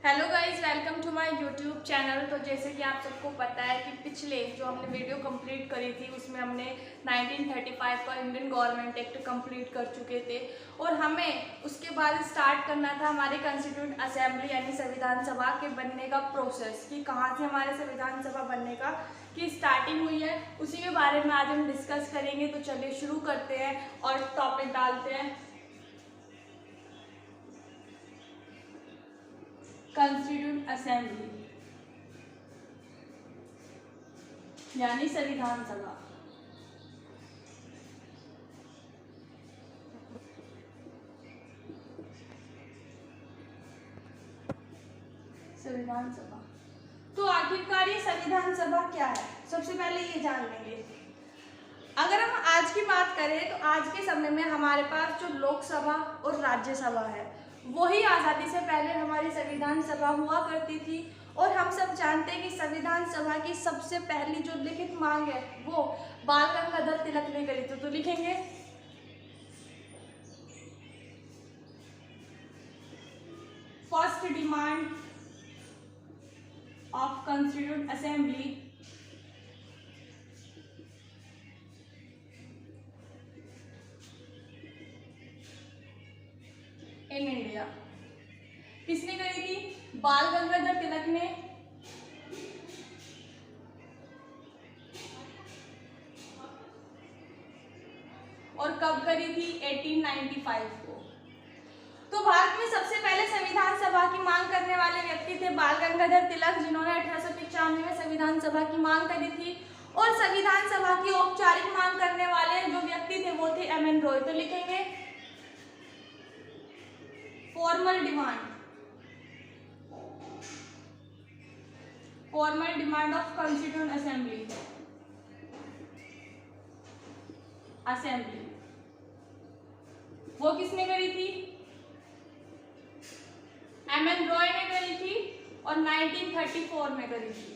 Hello guys, welcome to my YouTube channel. तो जैसे कि आप सबको पता है कि पिछले जो हमने वीडियो कंप्लीट करी थी उसमें हमने 1935 का इंडियन गवर्नमेंट एक्ट कंप्लीट कर चुके थे और हमें उसके बाद स्टार्ट करना था हमारे कॉन्स्टिट्यूंट असेंबली यानी संविधान सभा के बनने का प्रोसेस, कि कहाँ से हमारे संविधान सभा बनने का की स्टार्टिंग हुई है। उसी के बारे में आज हम डिस्कस करेंगे। तो चलिए शुरू करते हैं और टॉपिक डालते हैं कॉन्स्टिट्यूंट असेंबली यानी संविधान सभा। संविधान सभा तो आखिरकार ये संविधान सभा क्या है, सबसे पहले ये जान लेंगे। अगर हम आज की बात करें तो आज के समय में हमारे पास जो लोकसभा और राज्यसभा है वही आज़ादी से पहले हमारी संविधान सभा हुआ करती थी। और हम सब जानते हैं कि संविधान सभा की सबसे पहली जो लिखित मांग है वो बाल गंगाधर तिलक ने करी थी। तो लिखेंगे first demand of constituent assembly in India. किसने करी थी? बाल गंगाधर तिलक ने। और कब करी थी? 1895 को। तो भारत में सबसे पहले संविधान सभा की मांग करने वाले व्यक्ति थे बाल गंगाधर तिलक, जिन्होंने 1895 में संविधान सभा की मांग करी थी। और संविधान सभा की औपचारिक मांग करने वाले जो व्यक्ति थे वो थे एम एन रॉय। तो लिखेंगे formal demand of constituent assembly. वो किसने करी थी? एम एन रॉय ने करी थी और 1934 में करी थी।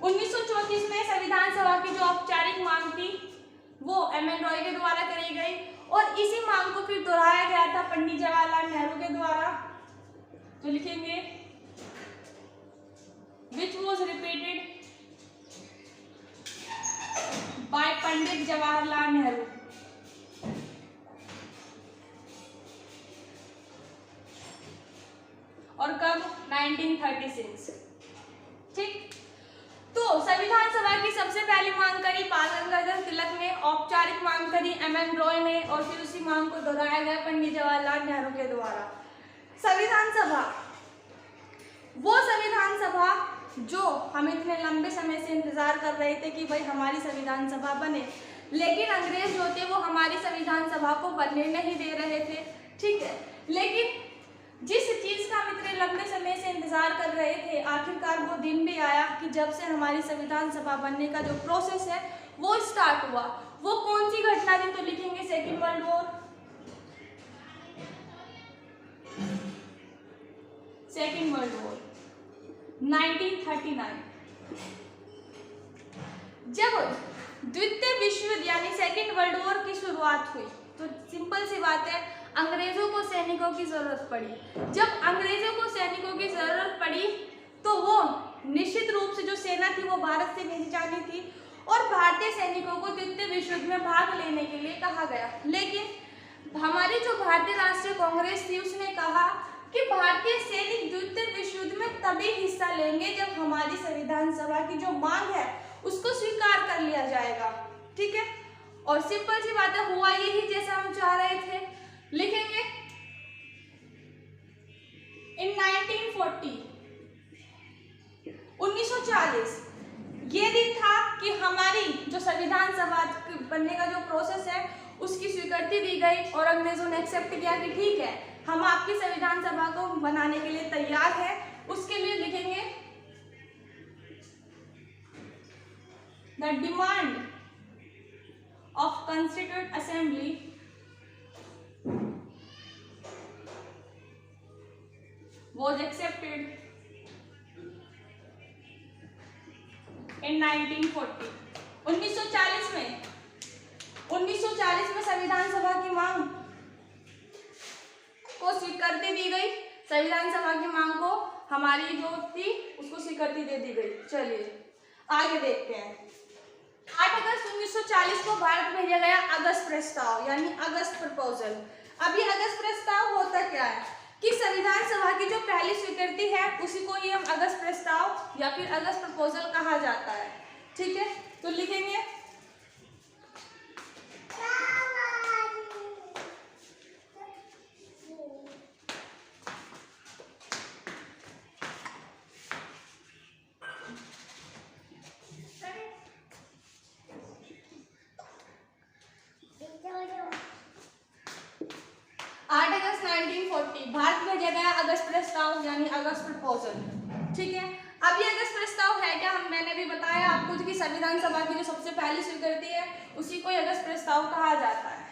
1934 में संविधान सभा की जो औपचारिक मांग थी वो एम एन रॉय के द्वारा करी गई और इसी मांग को फिर दोहराया गया था पंडित जवाहरलाल नेहरू के द्वारा। तो लिखेंगे which was repeated by Pandit Jawaharlal Nehru. और कब? 1936। ठीक। तो संविधान सभा की सबसे पहली मांग करी बाल गंगाधर तिलक ने, औपचारिक मांग करी एम एन रॉय ने और फिर उसी मांग को दोहराया गया पंडित जवाहरलाल नेहरू के द्वारा। संविधान सभा वो संविधान सभा जो हम इतने लंबे समय से इंतजार कर रहे थे कि भाई हमारी संविधान सभा बने, लेकिन अंग्रेज जो थे वो हमारी संविधान सभा को बनने नहीं दे रहे थे। ठीक है, लेकिन जिस चीज का हम इतने लंबे समय से इंतजार कर रहे थे आखिरकार वो दिन भी आया कि जब से हमारी संविधान सभा बनने का जो प्रोसेस है वो स्टार्ट हुआ। वो कौन सी घटना थी? तो लिखेंगे second world war. Second world war 1939। जब द्वितीय विश्व युद्ध यानी सेकेंड वर्ल्ड वॉर की शुरुआत हुई तो सिंपल सी बात है, अंग्रेजों को सैनिकों की जरूरत पड़ी। जब अंग्रेजों को सैनिकों की जरूरत पड़ी तो वो निश्चित रूप से जो सेना थी वो भारत से भेजी जानी थी और भारतीय सैनिकों को द्वितीय विश्व युद्ध में भाग लेने के लिए कहा गया। लेकिन हमारी जो भारतीय राष्ट्रीय कांग्रेस थी उसने कहा कि भारतीय सैनिक द्वितीय विश्व युद्ध में तभी हिस्सा लेंगे जब हमारी संविधान सभा की जो मांग है उसको स्वीकार कर लिया जाएगा। ठीक है, और सिंपल सी बात है, हुआ यही जैसा हम चाह रहे थे। लिखेंगे इन 1940 ये दिन था कि हमारी जो संविधान सभा बनने का जो प्रोसेस है उसकी स्वीकृति दी गई और अंग्रेजों ने एक्सेप्ट किया कि ठीक है, हम आपकी संविधान सभा को बनाने के लिए तैयार हैं। उसके लिए लिखेंगे the demand of constituent assembly was accepted in 1940। 1940 में संविधान सभा की मांग को स्वीकृति दी गई संविधान सभा की मांग को हमारी जो थी उसको स्वीकृति दे दी गई। चलिए आगे देखते हैं। 8 अगस्त 1940 को भारत भेजा गया अगस्त प्रस्ताव यानी अगस्त प्रपोजल। अब ये अगस्त प्रस्ताव होता क्या है कि संविधान सभा की जो पहली स्वीकृति है उसी को ही हम अगस्त प्रस्ताव या फिर अगस्त प्रपोजल कहा जाता है। ठीक है, तो लिखेंगे 8 अगस्त 1940 भारत भेजा गया अगस्त प्रस्ताव यानी अगस्त प्रपोजल। ठीक है, अब ये अगस्त प्रस्ताव है क्या, मैंने भी बताया आपको कि संविधान सभा की जो सबसे पहली स्वीकृति है उसी को अगस्त प्रस्ताव कहा जाता है।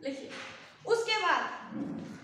लिखिए, उसके बाद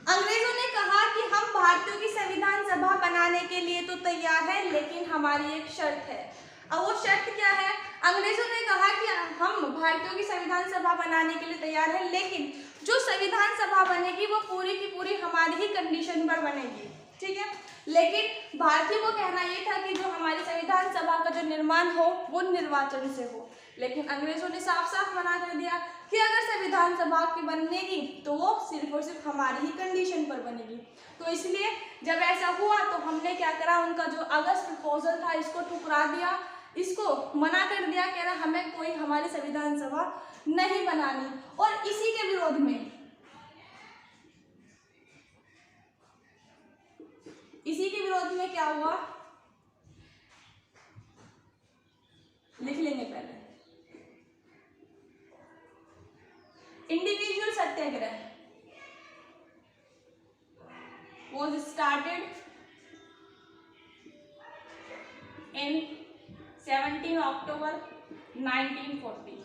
अंग्रेजों ने कहा कि हम भारतीयों की संविधान सभा बनाने के लिए तो तैयार है, लेकिन हमारी एक शर्त है। अब वो शर्त क्या है? अंग्रेजों ने कहा कि हम भारतीयों की संविधान सभा बनाने के लिए तैयार है, लेकिन जो संविधान सभा बनेगी वो पूरी की पूरी हमारी ही कंडीशन पर बनेगी। ठीक है, लेकिन भारतीयों को कहना ये था कि जो हमारी संविधान सभा का जो निर्माण हो वो निर्वाचन से हो, लेकिन अंग्रेजों ने साफ साफ मना कर दिया कि अगर संविधान सभा की बनेगी तो वो सिर्फ और सिर्फ हमारी ही कंडीशन पर बनेगी। तो इसलिए जब ऐसा हुआ तो हमने क्या करा, उनका जो अगस्त प्रपोजल था इसको ठुकरा दिया, इसको मना कर दिया, कह रहा हमें कोई हमारी संविधान सभा नहीं बनानी। और इसी के विरोध में क्या हुआ, लिख लेंगे पहले, individual Satyagraha was started in 17 अक्टूबर 1940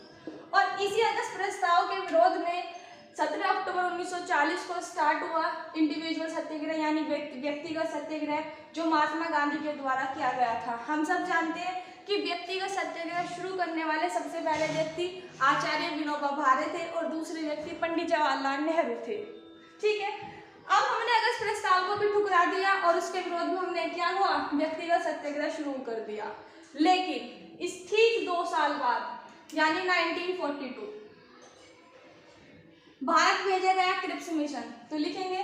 और इसी अगस्त प्रस्ताव के विरोध में 17 अक्टूबर 1940 को स्टार्ट हुआ इंडिविजुअल सत्याग्रह यानी व्यक्तिगत सत्याग्रह, जो महात्मा गांधी के द्वारा किया गया था। हम सब जानते हैं कि व्यक्तिगत सत्याग्रह शुरू करने वाले सबसे पहले व्यक्ति आचार्य विनोबा भावे थे और दूसरे व्यक्ति पंडित जवाहरलाल नेहरू थे। ठीक है, अब हमने अगस्त प्रस्ताव को भी ठुकरा दिया और उसके विरोध में हमने क्या हुआ, व्यक्तिगत सत्याग्रह शुरू कर दिया। लेकिन इस ठीक 2 साल बाद यानी 1942 भारत भेजा गया क्रिप्स मिशन। तो लिखेंगे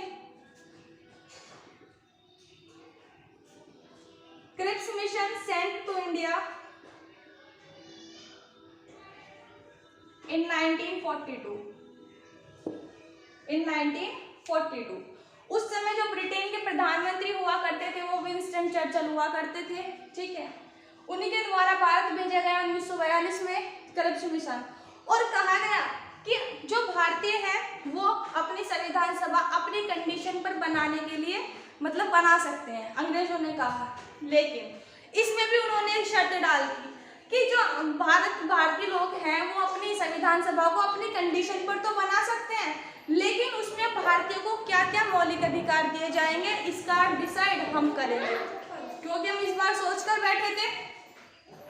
Cripps mission sent to India in 1942। उस समय जो ब्रिटेन के प्रधानमंत्री हुआ करते थे वो विंस्टन चर्चिल हुआ करते थे। ठीक है, उन्हीं के द्वारा भारत भेजा गया 1942 में क्रिप्स मिशन और कहा गया कि जो भारतीय हैं वो अपनी संविधान सभा अपनी कंडीशन पर बनाने के लिए मतलब बना सकते हैं, अंग्रेजों ने कहा। लेकिन इसमें भी उन्होंने एक शर्त डाल दी कि जो भारतीय लोग हैं वो अपनी संविधान सभा को अपनी कंडीशन पर तो बना सकते हैं, लेकिन उसमें भारतीयों को क्या क्या मौलिक अधिकार दिए जाएंगे इसका डिसाइड हम करेंगे। क्योंकि हम इस बार सोचकर बैठे थे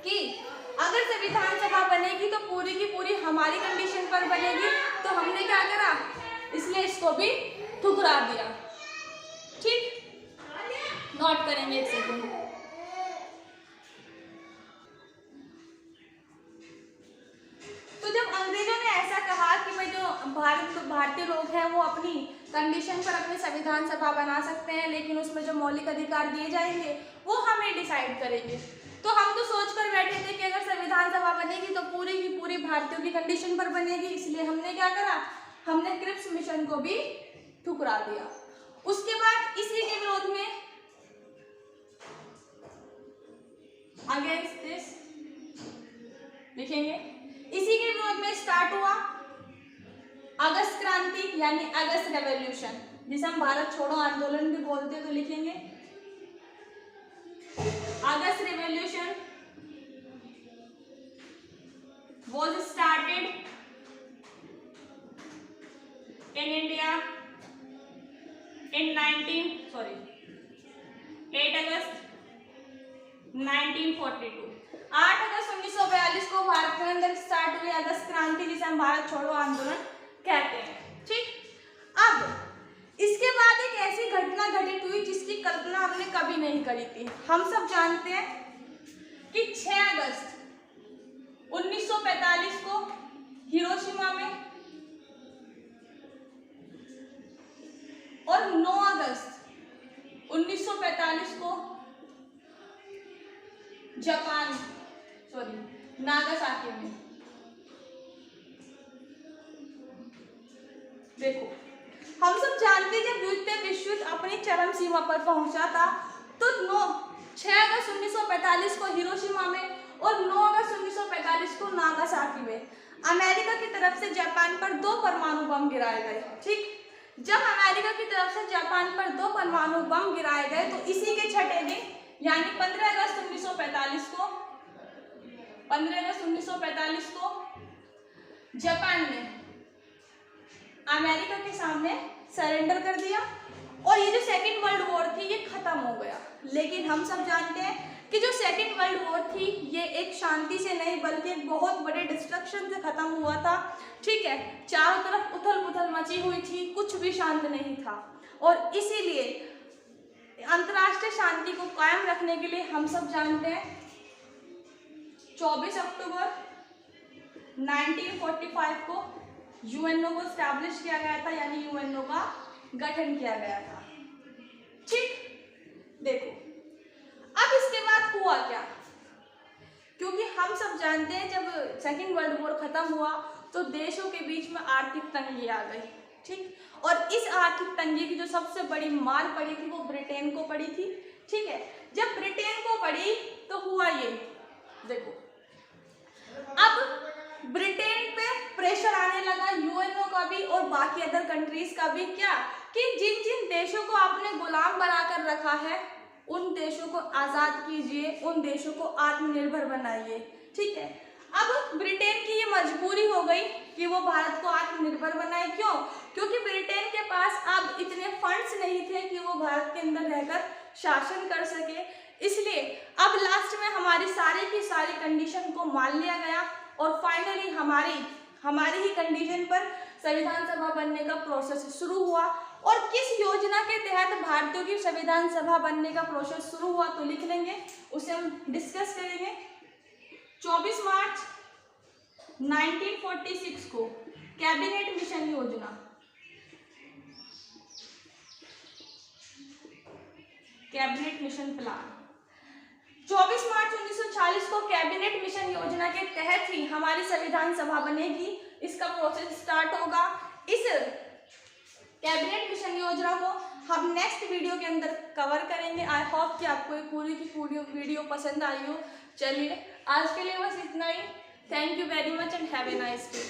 कि अगर संविधान सभा बनेगी तो पूरी की पूरी हमारी कंडीशन पर बनेगी, तो हमने क्या करा, इसलिए इसको भी ठुकरा दिया। ठीक, नोट करेंगे एक सेकंड। तो जब अंग्रेजों ने ऐसा कहा कि भाई जो भारतीय लोग हैं वो अपनी कंडीशन पर अपनी संविधान सभा बना सकते हैं, लेकिन उसमें जो मौलिक अधिकार दिए जाएंगे वो हमें डिसाइड करेंगे, तो हम तो सोच कर बैठे थे कि अगर संविधान सभा बनेगी तो पूरी की पूरी भारतीयों की कंडीशन पर बनेगी, इसलिए हमने क्या करा, हमने क्रिप्स मिशन को भी ठुकरा दिया। उसके बाद इसी के विरोध में अगेंस्ट दिस लिखेंगे, इसी के विरोध में स्टार्ट हुआ अगस्त क्रांति यानी अगस्त रेवोल्यूशन, जिसे हम भारत छोड़ो आंदोलन भी बोलते हैं। तो लिखेंगे August revolution was started in India in 8 अगस्त 1942। 8 अगस्त 1942 को भारत के अंदर स्टार्ट हुई अगस्त क्रांति, जिसे हम भारत छोड़ो आंदोलन कहते हैं। ठीक, अब इसके बाद एक ऐसी घटना घटित हुई जिसकी कल्पना हमने कभी नहीं करी थी। हम सब जानते हैं कि 6 अगस्त 1945 को हिरोशिमा में और 9 अगस्त 1945 को नागासाकी में। देखो, हम सब जानते हैं जब द्वितीय विश्व युद्ध अपनी चरम सीमा पर पहुंचा था तो 6 अगस्त 1945 को हिरोशिमा में और 9 अगस्त 1945 को नागासाकी में अमेरिका की तरफ से जापान पर 2 परमाणु बम गिराए गए। ठीक, जब अमेरिका की तरफ से जापान पर 2 परमाणु बम गिराए गए तो इसी के छठे दिन यानी 15 अगस्त 1945 को जापान ने अमेरिका के सामने सरेंडर कर दिया और ये जो सेकेंड वर्ल्ड वॉर थी ये खत्म हो गया। लेकिन हम सब जानते हैं कि जो सेकेंड वर्ल्ड वॉर थी ये एक शांति से नहीं बल्कि एक बहुत बड़े डिस्ट्रक्शन से खत्म हुआ था। ठीक है, चारों तरफ उथल पुथल मची हुई थी, कुछ भी शांत नहीं था और इसीलिए अंतर्राष्ट्रीय शांति को कायम रखने के लिए हम सब जानते हैं 24 अक्टूबर 1945 को यूएनओ को स्टैब्लिश किया गया था, यानी यूएनओ का गठन किया गया था। ठीक, देखो अब इसके बाद हुआ क्या, क्योंकि हम सब जानते हैं जब सेकेंड वर्ल्ड वॉर खत्म हुआ तो देशों के बीच में आर्थिक तंगी आ गई। ठीक, और इस आर्थिक तंगी की जो सबसे बड़ी मार पड़ी थी वो ब्रिटेन को पड़ी थी। ठीक है, जब ब्रिटेन को पड़ी तो हुआ ये, देखो अब ब्रिटेन पे प्रेशर आने लगा यूएनओ का भी और बाकी अदर कंट्रीज का भी, क्या कि जिन जिन देशों को आपने गुलाम बनाकर रखा है उन देशों को आज़ाद कीजिए, उन देशों को आत्मनिर्भर बनाइए। ठीक है, अब ब्रिटेन की ये मजबूरी हो गई कि वो भारत को आत्मनिर्भर बनाए। क्यों? क्योंकि ब्रिटेन के पास अब इतने फंड्स नहीं थे कि वो भारत के अंदर रहकर शासन कर सके, इसलिए अब लास्ट में हमारी सारी की सारी कंडीशन को मान लिया गया और फाइनली हमारी ही कंडीशन पर संविधान सभा बनने का प्रोसेस शुरू हुआ। और किस योजना के तहत भारतीयों की संविधान सभा बनने का प्रोसेस शुरू हुआ तो लिख लेंगे, उसे हम डिस्कस करेंगे। 24 मार्च 1946 को कैबिनेट मिशन योजना, कैबिनेट मिशन प्लान, 24 मार्च 1940 को कैबिनेट मिशन योजना के तहत ही हमारी संविधान सभा बनेगी, इसका प्रोसेस स्टार्ट होगा। इस कैबिनेट मिशन योजना को हम नेक्स्ट वीडियो के अंदर कवर करेंगे। आई होप कि आपको ये पूरी की पूरी वीडियो पसंद आई हो। चलिए आज के लिए बस इतना ही। Thank you very much and have a nice day.